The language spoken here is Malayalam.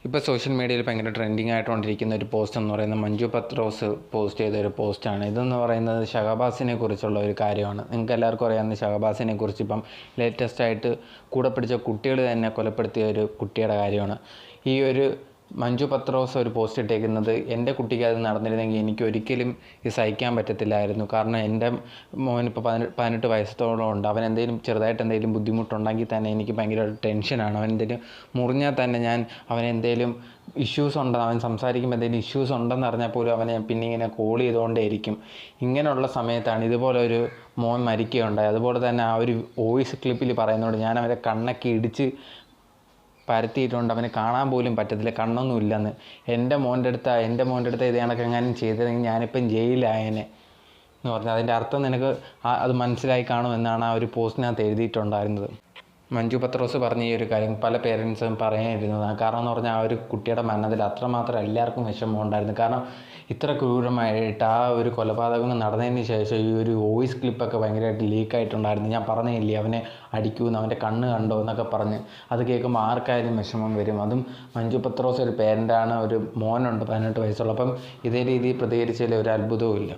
ഇപ്പോൾ സോഷ്യൽ മീഡിയയിൽ ഭയങ്കര ട്രെൻഡിങ് ആയിട്ടുകൊണ്ടിരിക്കുന്ന ഒരു പോസ്റ്റ് എന്ന് പറയുന്നത് മഞ്ജു പത്രോസ് പോസ്റ്റ് ചെയ്ത ഒരു പോസ്റ്റാണ്. ഇതെന്ന് പറയുന്നത് ഷഹബാസിനെ കുറിച്ചുള്ള ഒരു കാര്യമാണ്. നിങ്ങൾക്ക് എല്ലാവർക്കും അറിയാവുന്ന ഷഹബാസിനെ കുറിച്ച് ഇപ്പം ലേറ്റസ്റ്റ് ആയിട്ട് കൂടെ പിടിച്ച കുട്ടികൾ തന്നെ കൊലപ്പെടുത്തിയ ഒരു കുട്ടിയുടെ കാര്യമാണ്. ഈ ഒരു മഞ്ജു പത്രോസ് ഒരു പോസ്റ്റ് ഇട്ടേക്കുന്നത്, എൻ്റെ കുട്ടിക്ക് അത് നടന്നിരുന്നെങ്കിൽ എനിക്ക് ഒരിക്കലും ഇത് സഹിക്കാൻ പറ്റത്തില്ലായിരുന്നു. കാരണം എൻ്റെ മോനിപ്പോൾ 18 വയസ്സോളം ഉണ്ട്. അവൻ ചെറുതായിട്ട് എന്തെങ്കിലും ബുദ്ധിമുട്ടുണ്ടെങ്കിൽ തന്നെ എനിക്ക് ഭയങ്കര ടെൻഷനാണ്. അവൻ എന്തെങ്കിലും മുറിഞ്ഞാൽ തന്നെ ഞാൻ അവനെന്തെങ്കിലും ഇഷ്യൂസ് ഉണ്ടോ, അവൻ സംസാരിക്കുമ്പോൾ എന്തെങ്കിലും ഇഷ്യൂസ് ഉണ്ടെന്ന് അറിഞ്ഞാൽ പോലും അവനെ പിന്നെ ഇങ്ങനെ കോൾ ചെയ്തുകൊണ്ടേയിരിക്കും. ഇങ്ങനെയുള്ള സമയത്താണ് ഇതുപോലെ ഒരു മോൻ മരിക്കുകയുണ്ടായി. അതുപോലെ തന്നെ ആ ഒരു വോയിസ് ക്ലിപ്പിൽ പറയുന്നതുകൊണ്ട് ഞാൻ അവരെ കണ്ണൊക്കെ ഇടിച്ച് പരത്തിയിട്ടുണ്ട്. അവന് കാണാൻ പോലും പറ്റത്തില്ല, കണ്ണൊന്നും ഇല്ലെന്ന്. എൻ്റെ മോൻ്റെ അടുത്ത് ഇത് കണക്ക് എങ്ങാനും ചെയ്തതെങ്കിൽ ഞാനിപ്പം ജയിലായേനെ എന്ന് പറഞ്ഞാൽ അതിൻ്റെ അർത്ഥം നിനക്ക് അത് മനസ്സിലായി കാണുമെന്നാണ് ആ ഒരു പോസ്റ്റിനകത്ത് എഴുതിയിട്ടുണ്ടായിരുന്നത്. മഞ്ജു പത്രോസ് പറഞ്ഞ ഈ ഒരു കാര്യം പല പേരൻസും പറയാനിരുന്നതാണ്. കാരണം എന്ന് പറഞ്ഞാൽ ആ ഒരു കുട്ടിയുടെ മരണത്തിൽ അത്രമാത്രം എല്ലാവർക്കും വിഷമം ഉണ്ടായിരുന്നു. കാരണം ഇത്ര ക്രൂരമായിട്ട് ആ ഒരു കൊലപാതകം നടന്നതിന് ശേഷം ഈ ഒരു വോയിസ് ക്ലിപ്പൊക്കെ ഭയങ്കരമായിട്ട് ലീക്കായിട്ടുണ്ടായിരുന്നു. ഞാൻ പറഞ്ഞില്ലേ, അവനെ അടിക്കുമെന്ന്, അവൻ്റെ കണ്ണ് കണ്ടോ എന്നൊക്കെ പറഞ്ഞ്. അത് കേൾക്കുമ്പോൾ ആർക്കായാലും വിഷമം വരും. അതും മഞ്ജു പത്രോസ് ഒരു പേരൻ്റാണ്, ഒരു മോനുണ്ട് 18 വയസ്സുള്ള. അപ്പം ഇതേ രീതിയിൽ പ്രതികരിച്ചതിൽ ഒരു അത്ഭുതവും ഇല്ല.